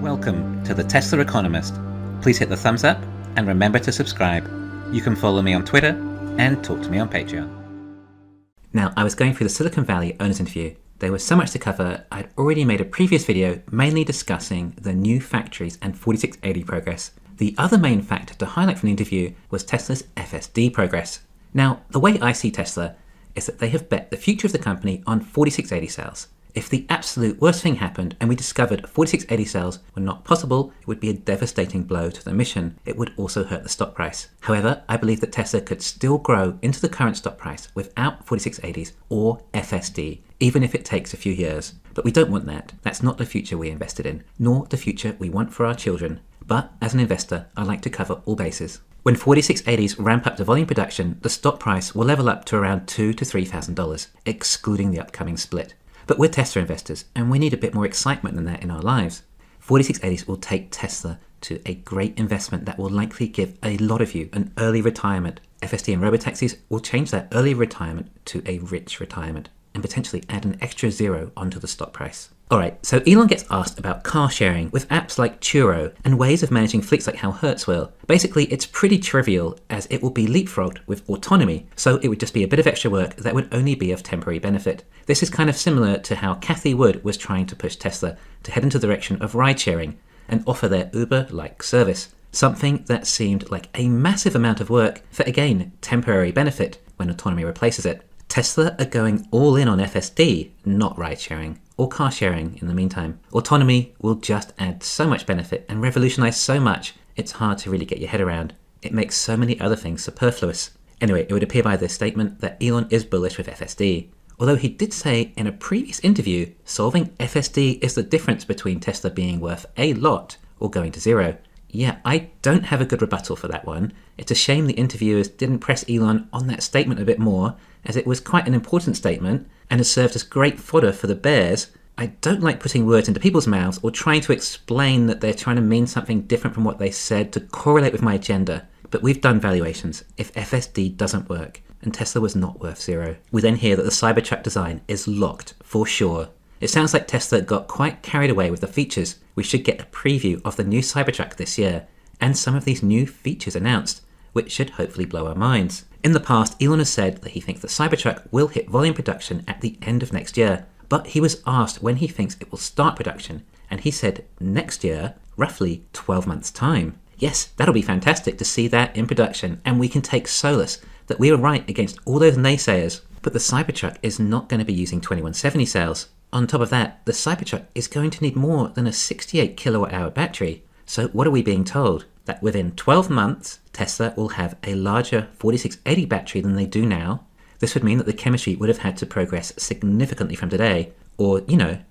Welcome to the Tesla Economist. Please hit the thumbs up and remember to subscribe. You can follow me on Twitter and talk to me on Patreon. Now, I was going through the Silicon Valley owners interview. There was so much to cover. I'd already made a previous video mainly discussing the new factories and 4680 progress. The other main factor to highlight from the interview was Tesla's FSD progress. Now, the way I see Tesla is that they have bet the future of the company on 4680 cells. If the absolute worst thing happened and we discovered 4680 cells were not possible, it would be a devastating blow to the mission. It would also hurt the stock price. However, I believe that Tesla could still grow into the current stock price without 4680s or FSD, even if it takes a few years. But we don't want that. That's not the future we invested in, nor the future we want for our children. But as an investor, I like to cover all bases. When 4680s ramp up to volume production, the stock price will level up to around $2,000 to $3,000, excluding the upcoming split. But we're Tesla investors, and we need a bit more excitement than that in our lives. 4680s will take Tesla to a great investment that will likely give a lot of you an early retirement. FSD and robotaxis will change that early retirement to a rich retirement and potentially add an extra zero onto the stock price. Alright, so Elon gets asked about car sharing with apps like Turo and ways of managing fleets like how Hertz will. Basically, it's pretty trivial as it will be leapfrogged with Autonomy, so it would just be a bit of extra work that would only be of temporary benefit. This is kind of similar to how Cathie Wood was trying to push Tesla to head into the direction of ride sharing and offer their Uber-like service. Something that seemed like a massive amount of work for, again, temporary benefit when Autonomy replaces it. Tesla are going all in on FSD, not ride sharing or car sharing in the meantime. Autonomy will just add so much benefit and revolutionize so much, it's hard to really get your head around. It makes so many other things superfluous. Anyway, it would appear by this statement that Elon is bullish with FSD. Although he did say in a previous interview, solving FSD is the difference between Tesla being worth a lot or going to zero. Yeah, I don't have a good rebuttal for that one. It's a shame the interviewers didn't press Elon on that statement a bit more, as it was quite an important statement and has served as great fodder for the bears. I don't like putting words into people's mouths or trying to explain that they're trying to mean something different from what they said to correlate with my agenda. But we've done valuations. If FSD doesn't work, and Tesla was not worth zero, we then hear that the Cybertruck design is locked for sure. It sounds like Tesla got quite carried away with the features. We should get a preview of the new Cybertruck this year, and some of these new features announced, which should hopefully blow our minds. In the past, Elon has said that he thinks the Cybertruck will hit volume production at the end of next year, but he was asked when he thinks it will start production, and he said next year, roughly 12 months' time. Yes, that'll be fantastic to see that in production, and we can take solace that we were right against all those naysayers. But the Cybertruck is not going to be using 2170 cells. On top of that, the Cybertruck is going to need more than a 68 kilowatt hour battery. So what are we being told? That within 12 months, Tesla will have a larger 4680 battery than they do now. This would mean that the chemistry would have had to progress significantly from today. Or,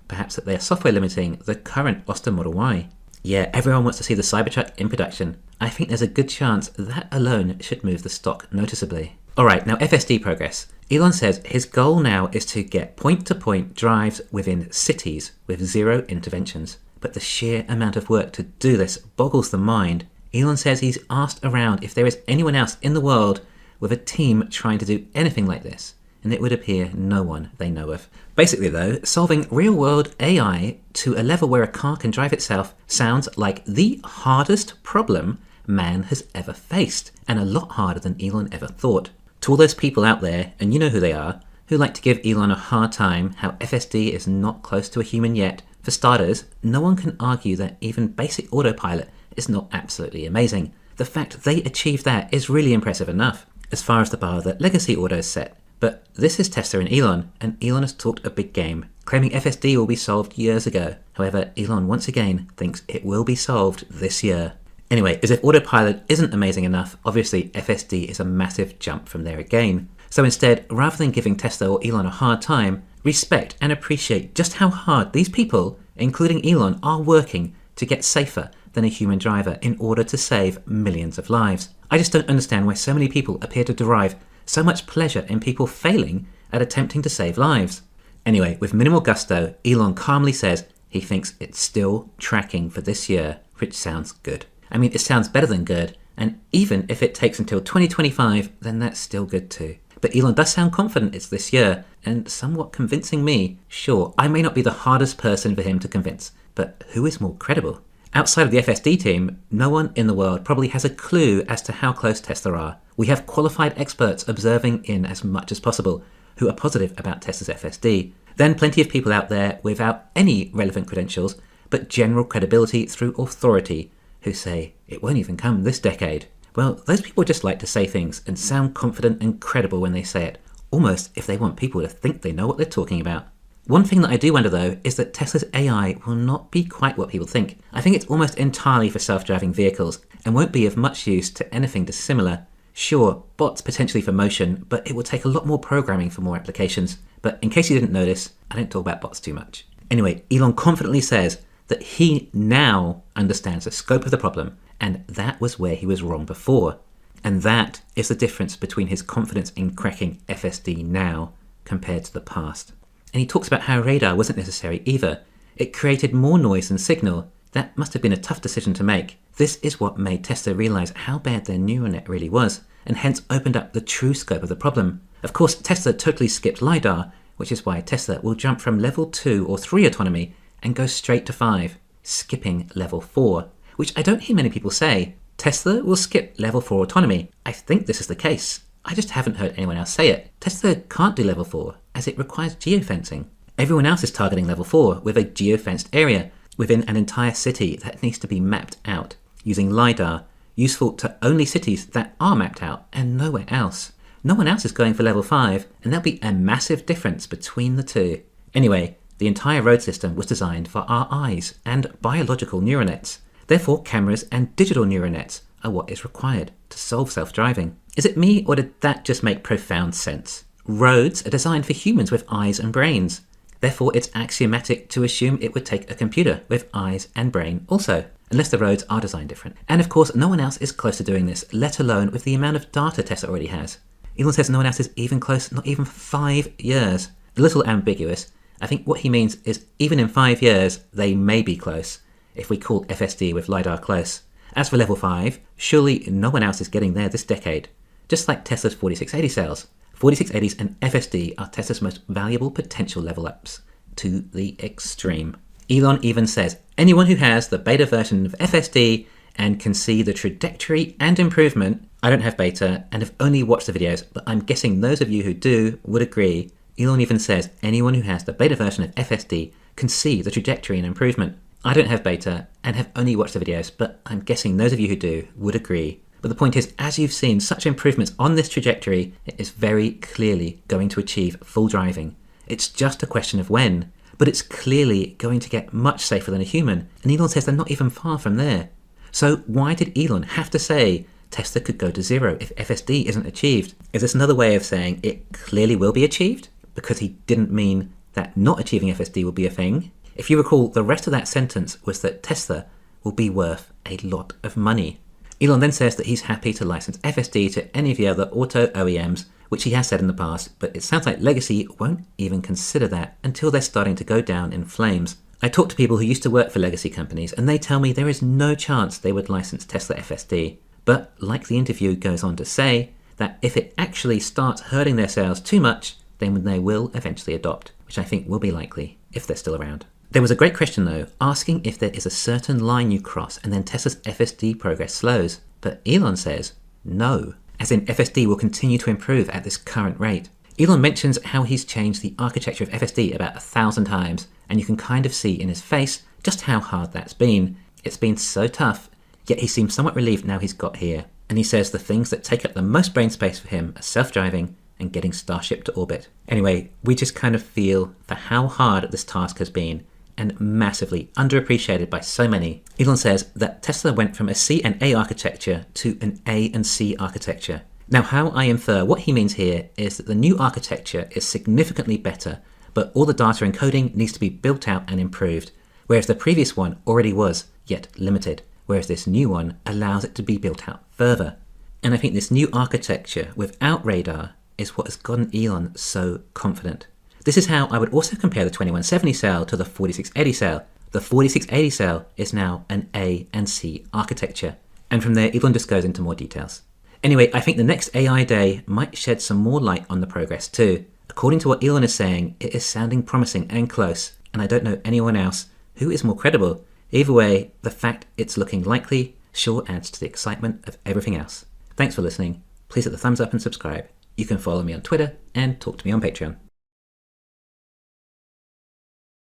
perhaps that they are software limiting the current Austin Model Y. Yeah, everyone wants to see the Cybertruck in production. I think there's a good chance that alone should move the stock noticeably. Alright, now FSD progress. Elon says his goal now is to get point-to-point drives within cities with zero interventions. But the sheer amount of work to do this boggles the mind. Elon says he's asked around if there is anyone else in the world with a team trying to do anything like this, and it would appear no one they know of. Basically though, solving real-world AI to a level where a car can drive itself sounds like the hardest problem man has ever faced, and a lot harder than Elon ever thought. To all those people out there, and you know who they are, who like to give Elon a hard time how FSD is not close to a human yet, for starters, no one can argue that even basic autopilot is not absolutely amazing. The fact they achieved that is really impressive enough, as far as the bar that legacy autos set. But this is Tesla and Elon has talked a big game, claiming FSD will be solved years ago. However, Elon once again thinks it will be solved this year. Anyway, as if autopilot isn't amazing enough, obviously FSD is a massive jump from there again. So instead, rather than giving Tesla or Elon a hard time, respect and appreciate just how hard these people, including Elon, are working to get safer than a human driver in order to save millions of lives. I just don't understand why so many people appear to derive so much pleasure in people failing at attempting to save lives. Anyway, with minimal gusto, Elon calmly says he thinks it's still tracking for this year, which sounds good. I mean, it sounds better than good, and even if it takes until 2025, then that's still good too. But Elon does sound confident it's this year, and somewhat convincing me. Sure, I may not be the hardest person for him to convince, but who is more credible? Outside of the FSD team, no one in the world probably has a clue as to how close Tesla are. We have qualified experts observing in as much as possible who are positive about Tesla's FSD. Then plenty of people out there without any relevant credentials, but general credibility through authority, who say it won't even come this decade. Well, those people just like to say things and sound confident and credible when they say it, almost if they want people to think they know what they're talking about. One thing that I do wonder though is that Tesla's AI will not be quite what people think. I think it's almost entirely for self-driving vehicles and won't be of much use to anything dissimilar. Sure, bots potentially for motion, but it will take a lot more programming for more applications. But in case you didn't notice, I don't talk about bots too much. Anyway, Elon confidently says that he now understands the scope of the problem, and that was where he was wrong before. And that is the difference between his confidence in cracking FSD now compared to the past. And he talks about how radar wasn't necessary either. It created more noise than signal. That must have been a tough decision to make. This is what made Tesla realize how bad their neural net really was, and hence opened up the true scope of the problem. Of course, Tesla totally skipped LiDAR, which is why Tesla will jump from level 2 or 3 autonomy and go straight to 5, skipping level 4, which I don't hear many people say. Tesla will skip level 4 autonomy. I think this is the case. I just haven't heard anyone else say it. Tesla can't do level 4 as it requires geofencing. Everyone else is targeting level 4 with a geofenced area within an entire city that needs to be mapped out using LiDAR, useful to only cities that are mapped out and nowhere else. No one else is going for level 5, and there'll be a massive difference between the two. Anyway, the entire road system was designed for our eyes and biological neural nets. Therefore, cameras and digital neural nets are what is required to solve self-driving. Is it me, or did that just make profound sense? Roads are designed for humans with eyes and brains. Therefore, it's axiomatic to assume it would take a computer with eyes and brain also, unless the roads are designed different. And of course, no one else is close to doing this, let alone with the amount of data Tesla already has. Elon says no one else is even close, not even for 5 years. A little ambiguous. I think what he means is even in 5 years, they may be close, if we call FSD with LiDAR close. As for level 5, surely no one else is getting there this decade. Just like Tesla's 4680 cells. 4680s and FSD are Tesla's most valuable potential level ups to the extreme. Elon even says anyone who has the beta version of FSD and can see the trajectory and improvement. I don't have beta and have only watched the videos, but I'm guessing those of you who do would agree. Elon even says anyone who has the beta version of FSD can see the trajectory and improvement. I don't have beta and have only watched the videos, but I'm guessing those of you who do would agree. But the point is, as you've seen such improvements on this trajectory, it is very clearly going to achieve full driving. It's just a question of when, but it's clearly going to get much safer than a human, and Elon says they're not even far from there. So why did Elon have to say Tesla could go to 0 if FSD isn't achieved? Is this another way of saying it clearly will be achieved? Because he didn't mean that not achieving FSD will be a thing? If you recall, the rest of that sentence was that Tesla will be worth a lot of money. Elon then says that he's happy to license FSD to any of the other auto OEMs, which he has said in the past, but it sounds like Legacy won't even consider that until they're starting to go down in flames. I talk to people who used to work for legacy companies, and they tell me there is no chance they would license Tesla FSD. But like the interview goes on to say, that if it actually starts hurting their sales too much, then they will eventually adopt, which I think will be likely if they're still around. There was a great question though, asking if there is a certain line you cross and then Tesla's FSD progress slows. But Elon says no, as in FSD will continue to improve at this current rate. Elon mentions how he's changed the architecture of FSD about 1,000 times, and you can kind of see in his face just how hard that's been. It's been so tough, yet he seems somewhat relieved now he's got here. And he says the things that take up the most brain space for him are self-driving and getting Starship to orbit. Anyway, we just kind of feel for how hard this task has been, and massively underappreciated by so many. Elon says that Tesla went from a C and A architecture to an A and C architecture. Now, how I infer what he means here is that the new architecture is significantly better, but all the data encoding needs to be built out and improved, whereas the previous one already was, yet limited, whereas this new one allows it to be built out further. And I think this new architecture without radar is what has gotten Elon so confident. This is how I would also compare the 2170 cell to the 4680 cell. The 4680 cell is now an A and C architecture. And from there, Elon just goes into more details. Anyway, I think the next AI day might shed some more light on the progress too. According to what Elon is saying, it is sounding promising and close, and I don't know anyone else who is more credible. Either way, the fact it's looking likely sure adds to the excitement of everything else. Thanks for listening. Please hit the thumbs up and subscribe. You can follow me on Twitter and talk to me on Patreon.